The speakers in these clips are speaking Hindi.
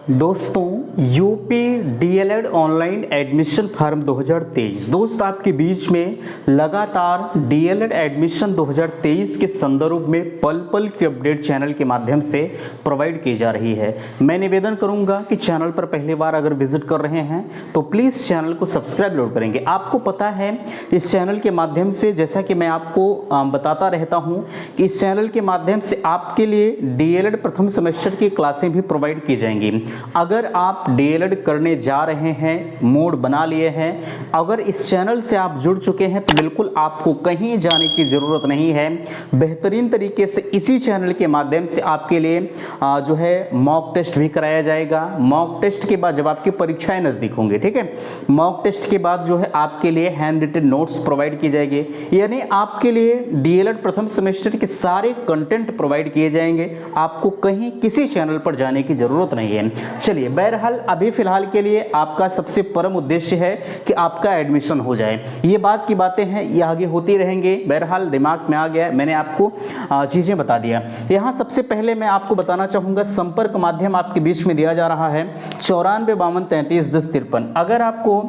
दोस्तों UP DElEd online admission form 2023 दोस्त आपके बीच में लगातार डीएलएड एडमिशन 2023 के संदर्भ में पल पल की अपडेट चैनल के माध्यम से प्रोवाइड की जा रही है। मैं निवेदन करूंगा कि चैनल पर पहली बार अगर विजिट कर रहे हैं तो प्लीज़ चैनल को सब्सक्राइब जरूर करेंगे। आपको पता है इस चैनल के माध्यम से, जैसा कि मैं आपको बताता रहता हूं कि इस चैनल के माध्यम से आपके लिए डीएलएड प्रथम सेमेस्टर की क्लासें भी प्रोवाइड की जाएंगी। अगर आप डीएलएड करने जा रहे हैं, मोड बना लिए हैं, अगर इस चैनल से आप जुड़ चुके हैं तो बिल्कुल आपको कहीं जाने की ज़रूरत नहीं है। बेहतरीन तरीके से इसी चैनल के माध्यम से आपके लिए जो है मॉक टेस्ट भी कराया जाएगा। मॉक टेस्ट के बाद जब आपकी परीक्षाएं नज़दीक होंगी, ठीक है, मॉक टेस्ट के बाद जो है आपके लिए हैंड रिटन नोट्स प्रोवाइड किए जाएंगे, यानी आपके लिए डीएलएड प्रथम सेमेस्टर के सारे कंटेंट प्रोवाइड किए जाएंगे। आपको कहीं किसी चैनल पर जाने की ज़रूरत नहीं है। चलिए, बहरहाल अभी फिलहाल के लिए आपका सबसे परम उद्देश्य है कि आपका एडमिशन हो जाए। ये बात की बातें हैं, ये आगे होती रहेंगे। बहरहाल दिमाग में आ गया, मैंने आपको चीज़ें बता दिया। यहाँ सबसे पहले मैं आपको बताना चाहूँगा, संपर्क माध्यम आपके बीच में दिया जा रहा है 94 52 33 10 53। अगर आपको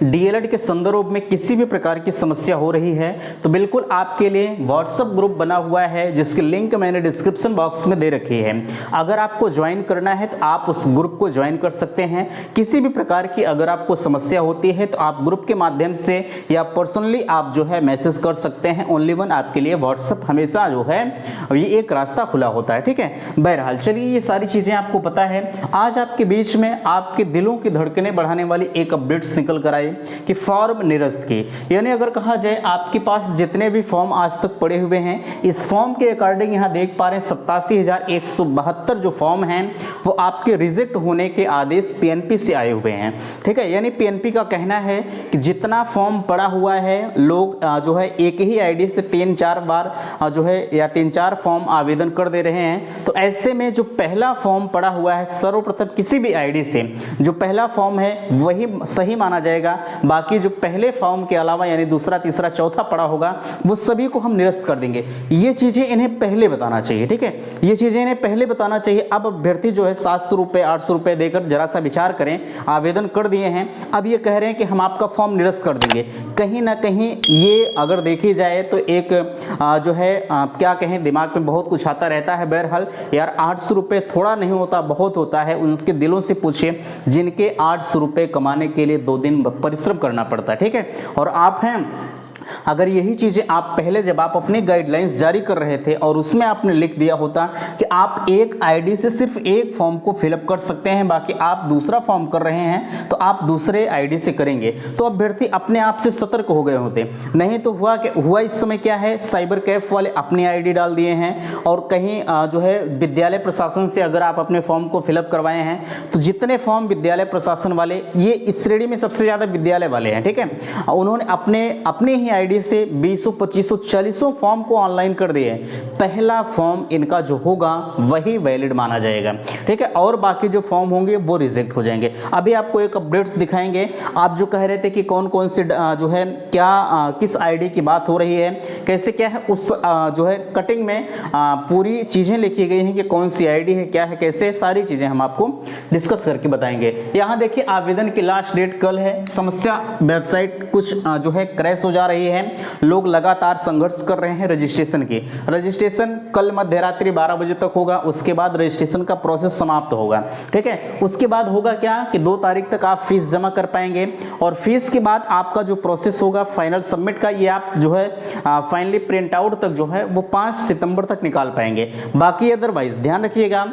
डीएलएड के संदर्भ में किसी भी प्रकार की समस्या हो रही है तो बिल्कुल आपके लिए व्हाट्सएप ग्रुप बना हुआ है, जिसकी लिंक मैंने डिस्क्रिप्शन बॉक्स में दे रखी है। अगर आपको ज्वाइन करना है तो आप उस ग्रुप को ज्वाइन कर सकते हैं। किसी भी प्रकार की अगर आपको समस्या होती है तो आप ग्रुप के माध्यम से या पर्सनली आप जो है मैसेज कर सकते हैं। ओनली वन आपके लिए व्हाट्सएप हमेशा जो है ये एक रास्ता खुला होता है, ठीक है। बहरहाल चलिए, ये सारी चीज़ें आपको पता है। आज आपके बीच में आपके दिलों की धड़कनें बढ़ाने वाली एक अपडेट्स निकल कर आई कि फॉर्म निरस्त की, यानी अगर कहा जाए आपके पास जितने भी फॉर्म आज तक पड़े हुए हैं, इस फॉर्म के अकॉर्डिंग यहां देख पा रहे हैं 87,172 जो फॉर्म हैं वो आपके रिजेक्ट होने के आदेश पीएनपी से आए हुए हैं, ठीक है। यानी पीएनपी का कहना है कि जितना फॉर्म पड़ा हुआ है, लोग जो है एक ही आईडी से 3-4 बार जो है या 3-4 फॉर्म आवेदन कर दे रहे हैं। तो ऐसे में जो पहला फॉर्म पड़ा हुआ है, सर्वप्रथम किसी भी आईडी से जो पहला फॉर्म है वही सही माना जाएगा। बाकी जो पहले फॉर्म के अलावा यानी दूसरा, तीसरा, चौथा पड़ा होगा वो सभी को हम निरस्त कर देंगे। ये चीजें इन्हें पहले बताना चाहिए, ठीक है, ये चीजें इन्हें पहले बताना चाहिए। अब अभ्यर्थी जो है 700 रुपए 800 रुपए देकर जरा सा विचार करें, आवेदन कर दिए हैं, अब ये कह रहे हैं कि हम आपका फॉर्म निरस्त कर देंगे। कहीं ना कहीं ये अगर देखी जाए तो एक जो है क्या कहें, दिमाग में बहुत कुछ आता रहता है। बहरहाल यार 800 रुपए थोड़ा नहीं होता, बहुत होता है। उनके दिलों से पूछिए जिनके 800 रुपए कमाने के लिए 2 दिन परिश्रम करना पड़ता है, ठीक है। और आप हैं, अगर यही चीज़ें आप पहले जब आप अपने गाइडलाइंस जारी कर रहे थे और उसमें आपने लिख दिया होता कि आप एक आईडी से सिर्फ एक फॉर्म को फिलअप कर सकते हैं, बाकी आप दूसरा फॉर्म कर रहे हैं तो आप दूसरे आईडी से करेंगे, तो अभ्यर्थी अपने आप से सतर्क हो गए होते। नहीं तो हुआ इस समय क्या है, साइबर कैफ वाले अपनी आईडी डाल दिए हैं और कहीं जो है विद्यालय प्रशासन से अगर आप अपने फॉर्म को फिलअप करवाए हैं तो जितने फॉर्म विद्यालय प्रशासन वाले, ये इस श्रेणी में सबसे ज़्यादा विद्यालय वाले हैं, ठीक है, उन्होंने अपने ही आईडी से 200, 2500, 40 फॉर्म को ऑनलाइन कर दिए। पहला फॉर्म इनका जो होगा वही वैलिड माना जाएगा, ठीक है, और बाकी जो फॉर्म होंगे वो रिजेक्ट हो जाएंगे। अभी आपको एक अपडेट्स दिखाएंगे। आप जो कह रहे थे कि कौन कौन से जो है क्या किस आईडी की बात हो रही है, कैसे क्या है, उस जो है कटिंग में पूरी चीजें लिखी गई हैं कि कौन सी आईडी है, क्या है, कैसे, सारी चीजें हम आपको डिस्कस करके बताएंगे। यहाँ देखिए, आवेदन की लास्ट डेट कल है। समस्या, वेबसाइट कुछ जो है क्रैश हो जा रही है, लोग लगातार संघर्ष कर रहे हैं रजिस्ट्रेशन की। रजिस्ट्रेशन कल मध्य रात्रि 12 बजे तक होगा, उसके बाद रजिस्ट्रेशन का प्रोसेस समाप्त होगा, ठीक है। उसके बाद होगा क्या कि 2 तारीख तक आप फीस जमा कर पाएंगे और फीस के बाद आपका जो प्रोसेस होगा फाइनल सबमिट का, ये आप जो है फाइनली प्रिंट आउट तक जो है वो 5 सितंबर तक निकाल पाएंगे। बाकी अदरवाइज ध्यान रखिएगा,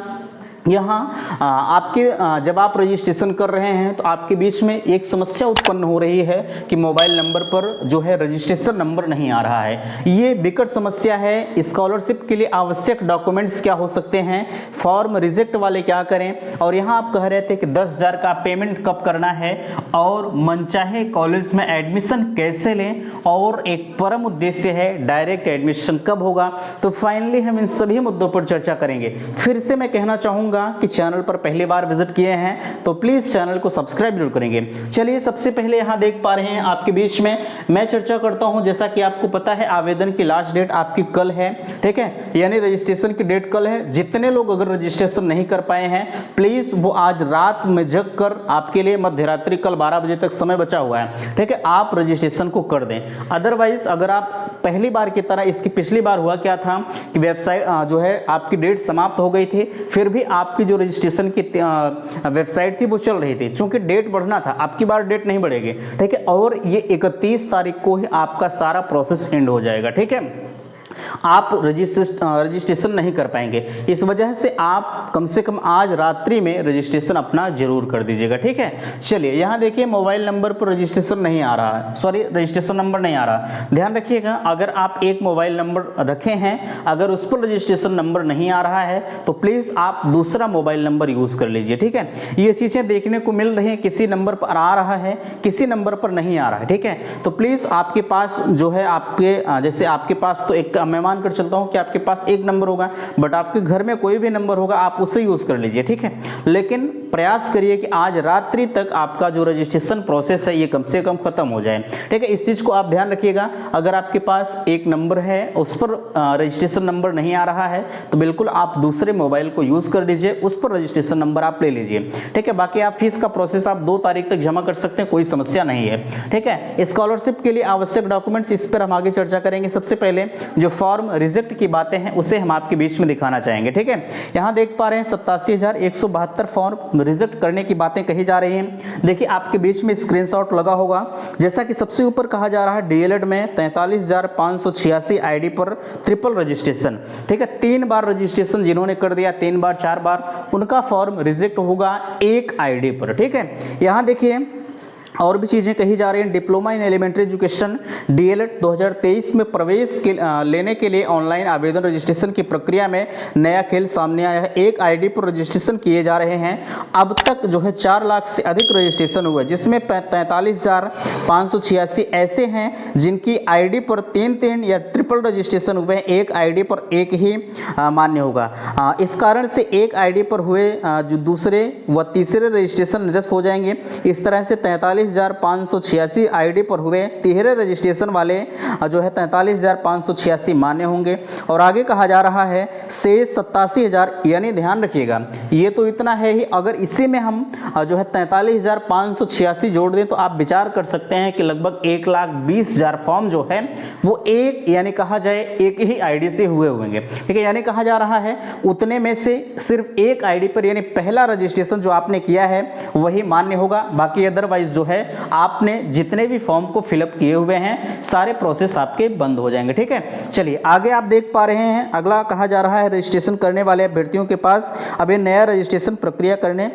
यहाँ आपके जब आप रजिस्ट्रेशन कर रहे हैं तो आपके बीच में एक समस्या उत्पन्न हो रही है कि मोबाइल नंबर पर जो है रजिस्ट्रेशन नंबर नहीं आ रहा है। ये विकट समस्या है। स्कॉलरशिप के लिए आवश्यक डॉक्यूमेंट्स क्या हो सकते हैं, फॉर्म रिजेक्ट वाले क्या करें, और यहाँ आप कह रहे थे कि 10,000 का पेमेंट कब करना है और मनचाहे कॉलेज में एडमिशन कैसे लें, और एक परम उद्देश्य है डायरेक्ट एडमिशन कब होगा। तो फाइनली हम इन सभी मुद्दों पर चर्चा करेंगे। फिर से मैं कहना चाहूँगा चाहूँगा कि चैनल पर पहली बार विजिट किए हैं तो प्लीज़ चैनल को सब्सक्राइब जरूर करेंगे। चलिए सबसे पहले यहाँ देख पा रहे हैं आपके बीच में मैं चर्चा करता हूँ। जैसा कि आपको पता है आवेदन की लास्ट डेट आपकी कल है, ठीक है, यानी रजिस्ट्रेशन की डेट कल है। जितने लोग अगर रजिस्ट्रेशन नहीं कर पाए हैं प्लीज़ वो आज रात में जग कर, आपके लिए मध्य रात्रि कल 12 बजे तक समय बचा हुआ है, ठीक है, आप रजिस्ट्रेशन को कर दें। अदरवाइज अगर आप पहली बार की तरह, इसकी पिछली बार हुआ क्या था कि वेबसाइट जो है आपकी डेट समाप्त हो गई थी, फिर भी आपकी जो रजिस्ट्रेशन की वेबसाइट थी वो चल रही थी, क्योंकि डेट बढ़ना था। आपकी बार डेट नहीं बढ़ेगी, ठीक है, और ये 31 तारीख को ही आपका सारा प्रोसेस एंड हो जाएगा, ठीक है। आप रजिस्ट्रेशन नहीं कर पाएंगे, इस वजह से आप कम से कम आज रात्रि में रजिस्ट्रेशन अपना जरूर कर दीजिएगा, ठीक है। चलिए यहाँ देखिए मोबाइल नंबर पर रजिस्ट्रेशन नहीं आ रहा है, सॉरी रजिस्ट्रेशन नंबर नहीं आ रहा। ध्यान रखिएगा, अगर आप एक मोबाइल नंबर रखे हैं, अगर उस पर रजिस्ट्रेशन नंबर नहीं आ रहा है तो प्लीज़ आप दूसरा मोबाइल नंबर यूज़ कर लीजिए, ठीक है। ये चीज़ें देखने को मिल रही हैं, किसी नंबर पर आ रहा है, किसी नंबर पर नहीं आ रहा है, ठीक है। तो प्लीज़ आपके पास जो है आपके जैसे आपके पास तो एक मैं मान कर चलता हूं कि आपके पास एक नंबर होगा, बट आपके घर में कोई भी नंबर होगा आप उसे यूज कर लीजिए, ठीक है। लेकिन प्रयास करिए कि आज रात्रि तक आपका जो रजिस्ट्रेशन प्रोसेस है ये कम से कम खत्म हो जाए, ठीक है। इस चीज को आप ध्यान रखिएगा। अगर आपके पास एक नंबर है उस पर रजिस्ट्रेशन नंबर नहीं आ रहा है तो बिल्कुल आप दूसरे मोबाइल को यूज कर लीजिए, उस पर रजिस्ट्रेशन नंबर आप ले लीजिए, ठीक है। बाकी आप फीस का प्रोसेस आप 2 तारीख तक जमा कर सकते हैं, कोई समस्या नहीं है, ठीक है। स्कॉलरशिप के लिए आवश्यक डॉक्यूमेंट्स, इस पर हम आगे चर्चा करेंगे। सबसे पहले जो फॉर्म रिजेक्ट की बातें हैं उसे हम आपके बीच में दिखाना चाहेंगे, ठीक है। यहां देख पा रहे हैं 87,172 फॉर्म रिजेक्ट करने की बातें कही जा रही हैं। देखिए आपके बीच में स्क्रीनशॉट लगा होगा। जैसा कि सबसे ऊपर कहा जा रहा है डीएलएड में 43,586 आईडी पर ट्रिपल रजिस्ट्रेशन, ठीक है। 3 बार रजिस्ट्रेशन जिन्होंने कर दिया, 3 बार 4 बार, उनका फॉर्म रिजेक्ट होगा एक आईडी पर, ठीक है। यहां देखिए और भी चीज़ें कही जा रही हैं। Diploma in elementary education DElEd 2023 में प्रवेश लेने के लिए ऑनलाइन आवेदन रजिस्ट्रेशन की प्रक्रिया में नया खेल सामने आया है। एक आईडी पर रजिस्ट्रेशन किए जा रहे हैं। अब तक जो है 4 लाख से अधिक रजिस्ट्रेशन हुए, जिसमें 43,586 ऐसे हैं जिनकी आईडी पर 3 या ट्रिपल रजिस्ट्रेशन हुए हैं। एक आईडी पर एक ही मान्य होगा। इस कारण से एक आईडी पर हुए जो दूसरे व तीसरे रजिस्ट्रेशन निरस्त हो जाएंगे। इस तरह से 43,586 आईडी पर हुए तिहरे रजिस्ट्रेशन वाले जो है 43,586 मान्य होंगे। और आगे कहा जा रहा है शेष 87,000, यानी ध्यान रखिएगा ये तो इतना है ही, अगर इसी में हम जो है 43,586 जोड़ दें तो आप विचार कर सकते हैं कि लगभग 1,20,000 फॉर्म जो है वो एक, यानी कहा जाए एक ही आईडी से हुए होंगे, ठीक है। यानी कहा जा रहा है उतने में से सिर्फ एक आईडी पर, यानी पहला रजिस्ट्रेशन जो आपने किया है वही मान्य होगा। बाकी अदरवाइज जो है आपने जितने भी फॉर्म को फिलअप किए हुए हैं सारे प्रोसेस आपके बंद हो जाएंगे, ठीक है। चलिए आगे आप देख पा रहे हैं अगला कहा जा रहा है रजिस्ट्रेशन करने वाले अभ्यर्थियों के पास अब ये नया रजिस्ट्रेशन प्रक्रिया करने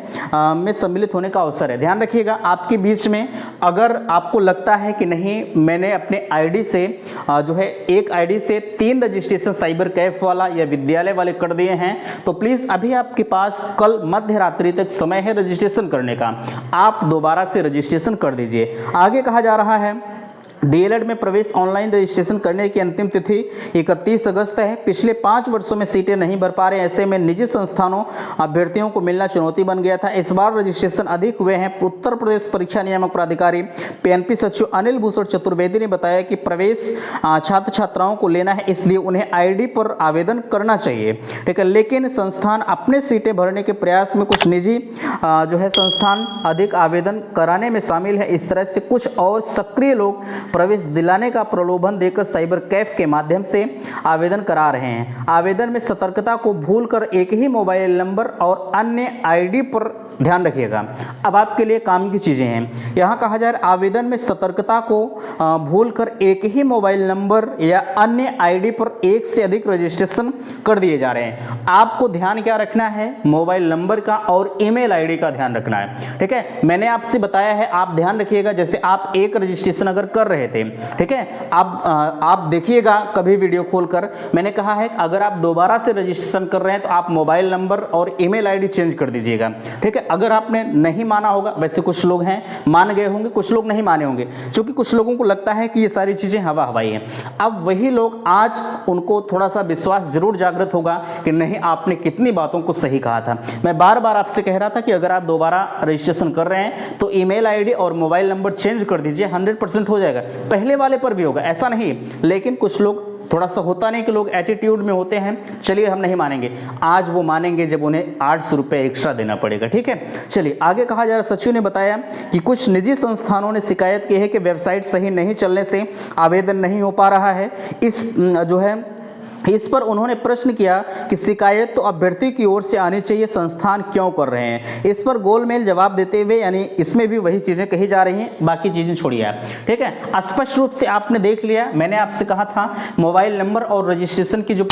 में सम्मिलित होने का अवसर है। ध्यान रखिएगा आपके बीच में अगर आपको लगता है कि नहीं मैंने अपने आईडी से जो है एक आईडी से 3 रजिस्ट्रेशन साइबर कैफ वाला या विद्यालय वाले कर दिए हैं तो प्लीज अभी आपके पास कल मध्य रात्रि तक समय है रजिस्ट्रेशन करने का, आप दोबारा से रजिस्ट्रेशन कर दीजिए। आगे कहा जा रहा है डीएलएड में प्रवेश ऑनलाइन रजिस्ट्रेशन करने की अंतिम तिथि 31 अगस्त है। पिछले 5 वर्षों में सीटें नहीं भर पा रहे, ऐसे में निजी संस्थानों अभ्यर्थियों को मिलना चुनौती बन गया था। इस बार रजिस्ट्रेशन अधिक हुए हैं। उत्तर प्रदेश परीक्षा नियामक प्राधिकारी पीएनपी सचिव अनिल भूषण चतुर्वेदी ने बताया कि प्रवेश छात्र छात्राओं को लेना है, इसलिए उन्हें आईडी पर आवेदन करना चाहिए, ठीक है। लेकिन संस्थान अपने सीटें भरने के प्रयास में कुछ निजी जो है संस्थान अधिक आवेदन कराने में शामिल है। इस तरह से कुछ और सक्रिय लोग प्रवेश दिलाने का प्रलोभन देकर साइबर कैफ के माध्यम से आवेदन करा रहे हैं। आवेदन में सतर्कता को भूलकर एक ही मोबाइल नंबर और अन्य आईडी पर ध्यान रखिएगा। अब आपके लिए काम की चीजें हैं। यहाँ कहा जा रहा है आवेदन में सतर्कता को भूलकर एक ही मोबाइल नंबर या अन्य आईडी पर एक से अधिक रजिस्ट्रेशन कर दिए जा रहे हैं। आपको ध्यान क्या रखना है, मोबाइल नंबर का और ईमेल आईडी का ध्यान रखना है, ठीक है। मैंने आपसे बताया है, आप ध्यान रखिएगा जैसे आप एक रजिस्ट्रेशन अगर कर रहे रहे थे। ठीक है, आप देखिएगा कभी वीडियो खोलकर, मैंने कहा है अगर आप दोबारा से रजिस्ट्रेशन कर रहे हैं तो आप मोबाइल नंबर और ईमेल आईडी चेंज कर दीजिएगा। ठीक है, अगर आपने नहीं माना होगा, वैसे कुछ लोग हैं मान गए होंगे, कुछ लोग नहीं माने होंगे, क्योंकि कुछ लोगों को लगता है कि ये सारी चीजें हवा हवाई हैं। अब वही लोग आज उनको थोड़ा सा विश्वास जरूर जागृत होगा कि नहीं, आपने कितनी बातों को सही कहा था। मैं बार बार आपसे कह रहा था कि अगर आप दोबारा रजिस्ट्रेशन कर रहे हैं तो ईमेल आईडी और मोबाइल नंबर चेंज कर दीजिए, 100% हो जाएगा। पहले वाले पर भी होगा, ऐसा नहीं, लेकिन कुछ लोग थोड़ा सा होता नहीं कि लोग एटीट्यूड में होते हैं, चलिए हम नहीं मानेंगे। आज वो मानेंगे जब उन्हें 800 रुपये एक्स्ट्रा देना पड़ेगा। ठीक है, चलिए आगे कहा जा रहा है, सचिव ने बताया कि कुछ निजी संस्थानों ने शिकायत की है कि वेबसाइट सही नहीं चलने से आवेदन नहीं हो पा रहा है। इस पर उन्होंने प्रश्न किया कि शिकायत तो अभ्यर्थी की ओर से आनी चाहिए, संस्थान क्यों कर रहे हैं। इस पर गोलमेल जवाब देते हुए, यानी इसमें भी वही चीज़ें कही जा रही हैं, बाकी चीज़ें छोड़िए आप। ठीक है, स्पष्ट रूप से आपने देख लिया, मैंने आपसे कहा था मोबाइल नंबर और रजिस्ट्रेशन की जो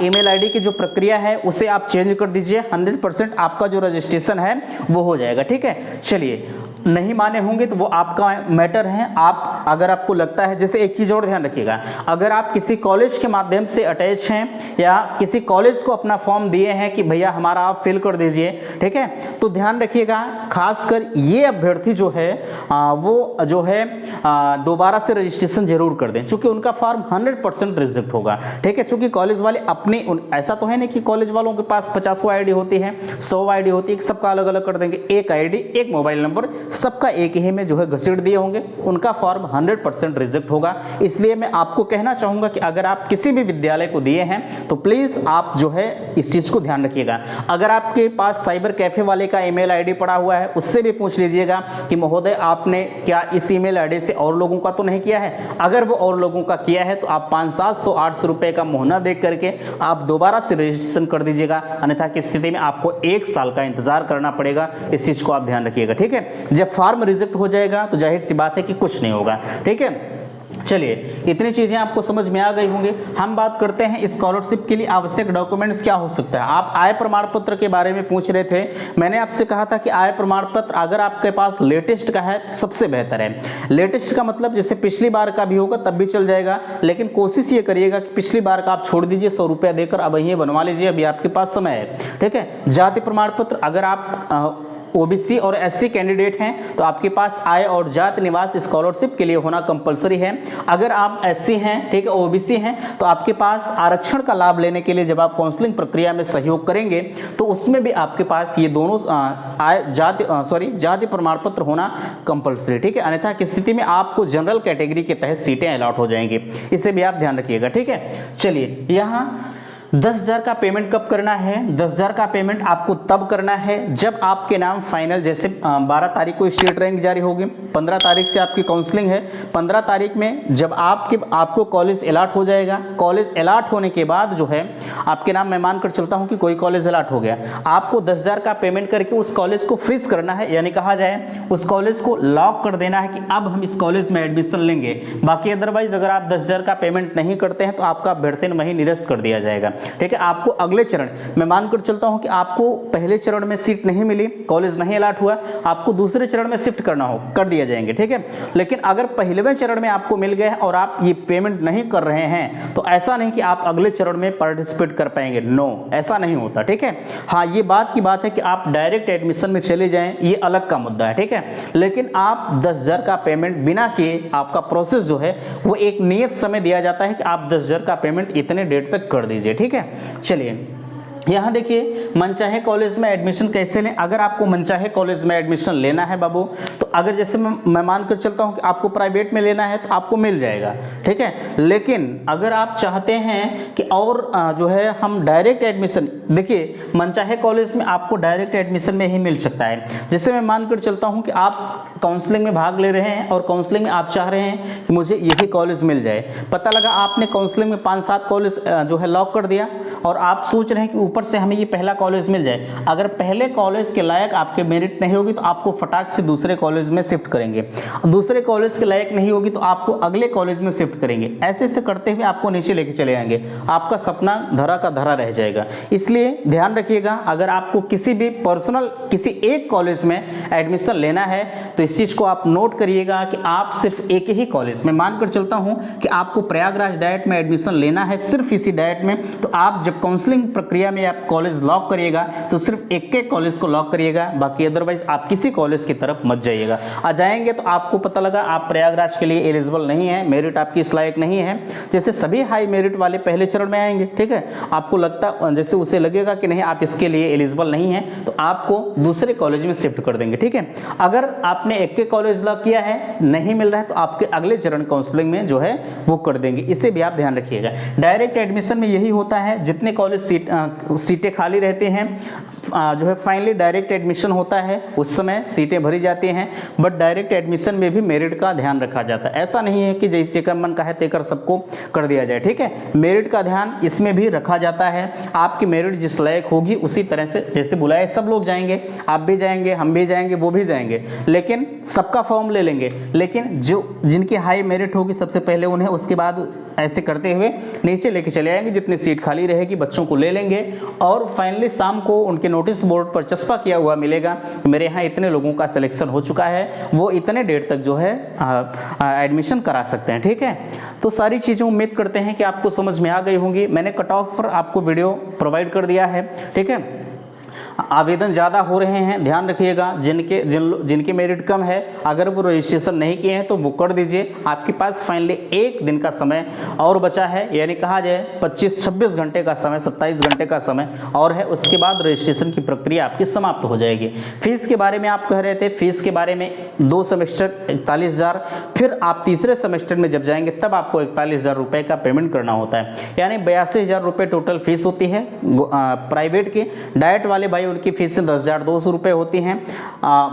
ईमेल आईडी की जो प्रक्रिया है उसे आप चेंज कर दीजिए, 100% आपका जो रजिस्ट्रेशन है वो हो जाएगा। ठीक है, चलिए नहीं माने होंगे तो वो आपका मैटर है। आप अगर आपको लगता है, जैसे एक चीज़ और ध्यान रखिएगा, अगर आप किसी कॉलेज के माध्यम से अटैच हैं या किसी कॉलेज को अपना फॉर्म दिए हैं कि भैया हमारा आप फिल कर दीजिए, ठीक है, तो ध्यान रखिएगा खासकर ये अभ्यर्थी जो है वो जो है दोबारा से रजिस्ट्रेशन जरूर कर दें, क्योंकि उनका फॉर्म 100% रिजेक्ट होगा। ठीक है, क्योंकि कॉलेज वाले अपने ऐसा तो है नहीं कि कॉलेज वालों के पास 50 आईडी होती है, 100 आईडी होती है, सबका अलग अलग कर देंगे। एक आईडी, एक मोबाइल नंबर, सबका एक ही में जो है घसीट दिए होंगे, उनका फॉर्म 100% रिजेक्ट होगा। इसलिए मैं आपको कहना चाहूंगा कि अगर आप किसी भी विद्यालय को दिए हैं तो प्लीज आप जो है इस चीज को ध्यान रखिएगा। अगर आपके पास साइबर कैफे वाले का ईमेल आईडी पड़ा हुआ है, उससे भी पूछ लीजिएगा कि महोदय आपने क्या इस ईमेल आईडी से और लोगों का तो नहीं किया है। अगर वो और लोगों का किया है तो आप 500, 800 रुपए का मुहना देख करके आप दोबारा से रजिस्ट्रेशन कर दीजिएगा, अन्यथा की स्थिति में आपको 1 साल का इंतजार करना पड़ेगा। इस चीज को आप ध्यान रखिएगा। ठीक है, जब फॉर्म रिजेक्ट हो जाएगा तो जाहिर सी बात है कि कुछ नहीं होगा। ठीक है, चलिए इतनी चीजें आपको समझ में आ गई होंगी। हम बात करते हैं स्कॉलरशिप के लिए आवश्यक डॉक्यूमेंट्स क्या हो सकता है। आप आय प्रमाण पत्र के बारे में पूछ रहे थे, मैंने आपसे कहा था कि आय प्रमाण पत्र अगर आपके पास लेटेस्ट का है तो सबसे बेहतर है। लेटेस्ट का मतलब जैसे पिछली बार का भी होगा तब भी चल जाएगा, लेकिन कोशिश ये करिएगा कि पिछली बार का आप छोड़ दीजिए, 100 रुपया देकर अब ये बनवा लीजिए, अभी आपके पास समय है। ठीक है, जाति प्रमाण पत्र, अगर आप ओबीसी और एससी कैंडिडेट हैं तो आपके पास आय और जाति निवास स्कॉलरशिप के लिए होना कंपलसरी है। अगर आप एससी हैं, ठीक है, ओबीसी हैं, तो आपके पास आरक्षण का लाभ लेने के लिए जब आप काउंसलिंग प्रक्रिया में सहयोग करेंगे तो उसमें भी आपके पास ये दोनों जाति प्रमाण पत्र होना कंपलसरी। ठीक है, अन्यथा की स्थिति में आपको जनरल कैटेगरी के तहत सीटें अलॉट हो जाएंगी, इसे भी आप ध्यान रखिएगा। ठीक है, चलिए यहाँ 10,000 का पेमेंट कब करना है। 10,000 का पेमेंट आपको तब करना है जब आपके नाम फाइनल, जैसे 12 तारीख को स्टेट रैंक जारी होगी, 15 तारीख से आपकी काउंसलिंग है, 15 तारीख में जब आपको कॉलेज अलॉट हो जाएगा, कॉलेज अलॉट होने के बाद जो है आपके नाम, मैं मानकर चलता हूं कि कोई कॉलेज अलॉट हो गया, आपको 10,000 का पेमेंट करके उस कॉलेज को फ्रीज करना है, यानी कहा जाए उस कॉलेज को लॉक कर देना है कि अब हम इस कॉलेज में एडमिशन लेंगे। बाकी अदरवाइज अगर आप 10,000 का पेमेंट नहीं करते हैं तो आपका अभ्यर्थन वहीं निरस्त कर दिया जाएगा। ठीक है, आपको अगले चरण, मैं मानकर चलता हूं कि आपको पहले चरण में सीट नहीं मिली, कॉलेज नहीं अलॉट हुआ, आपको दूसरे चरण में शिफ्ट करना हो, कर दिया जाएंगे। ठीक है, लेकिन अगर पहलेवें चरण में आपको मिल गया और आप ये पेमेंट नहीं कर रहे हैं तो ऐसा नहीं कि आप अगले चरण में पार्टिसिपेट कर पाएंगे, नो, ऐसा नहीं होता। ठीक है, हाँ, ये बात की बात है कि आप डायरेक्ट एडमिशन में चले जाएं, ये अलग का मुद्दा है। ठीक है, लेकिन आप 10,000 का पेमेंट बिना किए, आपका प्रोसेस जो है वो एक नियत समय दिया जाता है कि आप 10,000 का पेमेंट इतने डेट तक कर दीजिए। ठीक है, चलिए यहाँ देखिए मनचाहे कॉलेज में एडमिशन कैसे लें। अगर आपको मनचाहे कॉलेज में एडमिशन लेना है बाबू, तो अगर जैसे मैं मानकर चलता हूँ कि आपको प्राइवेट में लेना है तो आपको मिल जाएगा। ठीक है, लेकिन अगर आप चाहते हैं कि और जो है हम डायरेक्ट एडमिशन, देखिए मनचाहे कॉलेज में आपको डायरेक्ट एडमिशन में ही मिल सकता है। जैसे मैं मानकर चलता हूँ कि आप काउंसलिंग में भाग ले रहे हैं और काउंसलिंग में आप चाह रहे हैं कि मुझे यही कॉलेज मिल जाए, पता लगा आपने काउंसलिंग में 5-7 कॉलेज जो है लॉक कर दिया और आप सोच रहे हैं कि ऊपर से हमें ये पहला कॉलेज मिल जाए। अगर पहले कॉलेज के लायक आपके मेरिट नहीं होगी तो आपको फटाक से दूसरे कॉलेज में शिफ्ट करेंगे, दूसरे कॉलेज के लायक नहीं होगी तो आपको अगले कॉलेज में शिफ्ट करेंगे। ऐसे ऐसे करते हुए आपको नीचे लेके चले आएंगे, आपका सपना धरा का धरा रह जाएगा। इसलिए ध्यान रखिएगा, अगर आपको किसी भी पर्सनल किसी एक कॉलेज में एडमिशन लेना है तो इस चीज़ को आप नोट करिएगा कि आप सिर्फ एक ही कॉलेज में, मानकर चलता हूं कि आपको प्रयागराज डाइट में एडमिशन लेना है, सिर्फ इसी डाइट में, तो आप जब काउंसलिंग प्रक्रिया में आप कॉलेज लॉक करिएगा तो सिर्फ एक कॉलेज को लॉक करिएगा, बाकी अदरवाइज आप किसी कॉलेज की तरफ मत जाइएगा। आ जाएंगे तो आपको पता लगा आप प्रयागराज के लिए एलिजिबल नहीं है, मेरिट आपकी इस लायक नहीं है, जैसे सभी हाई मेरिट वाले पहले चरण में आएंगे, ठीक है, आपको लगता जैसे उसे लगेगा कि नहीं आप इसके लिए एलिजिबल नहीं है तो आपको दूसरे कॉलेज में शिफ्ट कर देंगे, ठीक है। अगर आपने एक के कॉलेज लॉक किया है, नहीं मिल रहा है, तो आपके अगले चरण काउंसलिंग में जो है वो कर देंगे, इसे भी आप ध्यान रखिएगा। डायरेक्ट एडमिशन में यही होता है, जितने कॉलेज सीटें खाली रहते हैं जो है फाइनली डायरेक्ट एडमिशन होता है, उस समय सीटें भरी जाती हैं, बट डायरेक्ट एडमिशन में भी मेरिट का ध्यान रखा जाता है। ऐसा नहीं है कि जैसे का मन का है तेकर सबको कर दिया जाए, ठीक है, मेरिट का ध्यान इसमें भी रखा जाता है। आपकी मेरिट जिस लायक होगी उसी तरह से, जैसे बुलाए सब लोग जाएंगे, आप भी जाएंगे, हम भी जाएंगे, वो भी जाएंगे, लेकिन सबका फॉर्म ले लेंगे, लेकिन जो जिनकी हाई मेरिट होगी सबसे पहले उन्हें, उसके बाद ऐसे करते हुए नीचे लेके चले आएंगे, जितनी सीट खाली रहेगी बच्चों को ले लेंगे, और फाइनली शाम को उनके नोटिस बोर्ड पर चस्पा किया हुआ मिलेगा, मेरे यहाँ इतने लोगों का सिलेक्शन हो चुका है, वो इतने डेट तक जो है एडमिशन करा सकते हैं, ठीक है। तो सारी चीज़ें उम्मीद करते हैं कि आपको समझ में आ गई होंगी। मैंने कट ऑफ पर आपको वीडियो प्रोवाइड कर दिया है, ठीक है। आवेदन ज़्यादा हो रहे हैं, ध्यान रखिएगा, जिनके मेरिट कम है, अगर वो रजिस्ट्रेशन नहीं किए हैं तो वो कर दीजिए। आपके पास फाइनली एक दिन का समय और बचा है, यानी कहा जाए 25-26 घंटे का समय, 27 घंटे का समय और है, उसके बाद रजिस्ट्रेशन की प्रक्रिया आपकी समाप्त हो जाएगी। फीस के बारे में आप कह रहे थे, फीस के बारे में 2 सेमेस्टर 41,000, फिर आप तीसरे सेमेस्टर में जब जाएंगे तब आपको 41,000 रुपये का पेमेंट करना होता है, यानी 82,000 रुपये टोटल फीस होती है प्राइवेट की। डाइट वाले भाई उनकी फीस 10,200 रुपये होती हैं।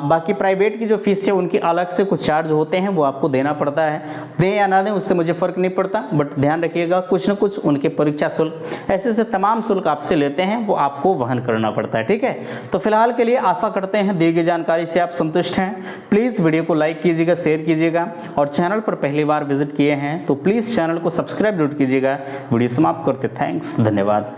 बाकी प्राइवेट की जो फीस है उनकी अलग से कुछ चार्ज होते हैं, वो आपको देना पड़ता है, दें या ना दें उससे मुझे फ़र्क नहीं पड़ता, बट ध्यान रखिएगा कुछ न कुछ उनके परीक्षा शुल्क, ऐसे तमाम शुल्क आपसे लेते हैं, वो आपको वहन करना पड़ता है, ठीक है। तो फिलहाल के लिए आशा करते हैं दी गई जानकारी से आप संतुष्ट हैं। प्लीज़ वीडियो को लाइक कीजिएगा, शेयर कीजिएगा, और चैनल पर पहली बार विजिट किए हैं तो प्लीज़ चैनल को सब्सक्राइब जरूर कीजिएगा। वीडियो समाप्त करते, थैंक्स, धन्यवाद।